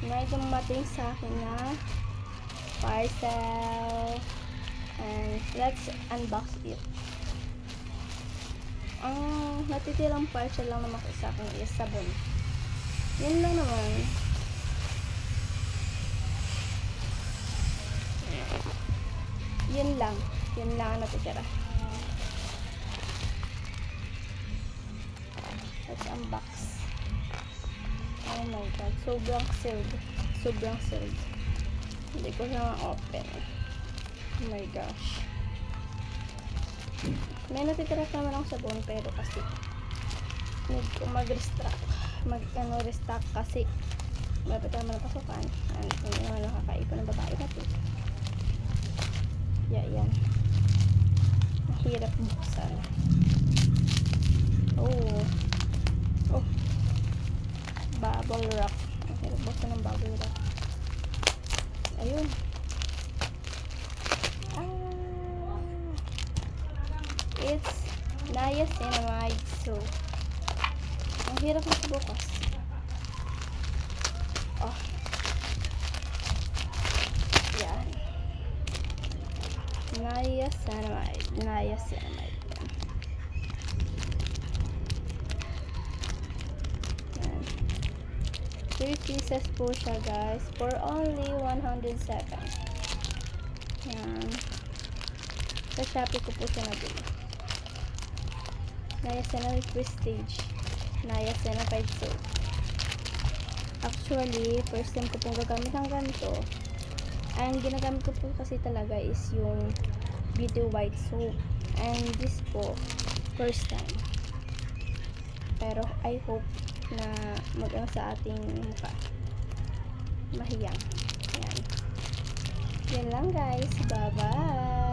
May dumating sa akin na parcel. And let's unbox it. Ang natitirang parcel lang naman sa akin is sabon. Yun lang naman. Yun lang ang natitira. Let's unbox. Oh my god, sobrang sealed. Hindi ko siya ma-open. Oh my gosh. May natitira naman akong sabon, pero kasi need ko restock kasi malapit naman ang pasukan. And hindi naman nakakaipon ng babae natin. Yan. Mahirap buksan. Oh. Bubble wrap. Mahirap buksan ng bubble wrap. Ayun. It's niacinamide soap. Ang hirap na bukas. Yan. Niacinamide. Yan. 3 pieces po siya, guys, for only 107. Yan. Sa Shopee ko po siya nabili. Niacinamide Prestige. Niacinamide soap. Actually, first time ko pong gagamit ng ganito. Ang ginagamit ko po kasi talaga is yung Beauty White soap. And this po, first time. Pero I hope na mag-ano sa ating mukha. Mahiyang. Yan. Yan lang, guys. Bye-bye.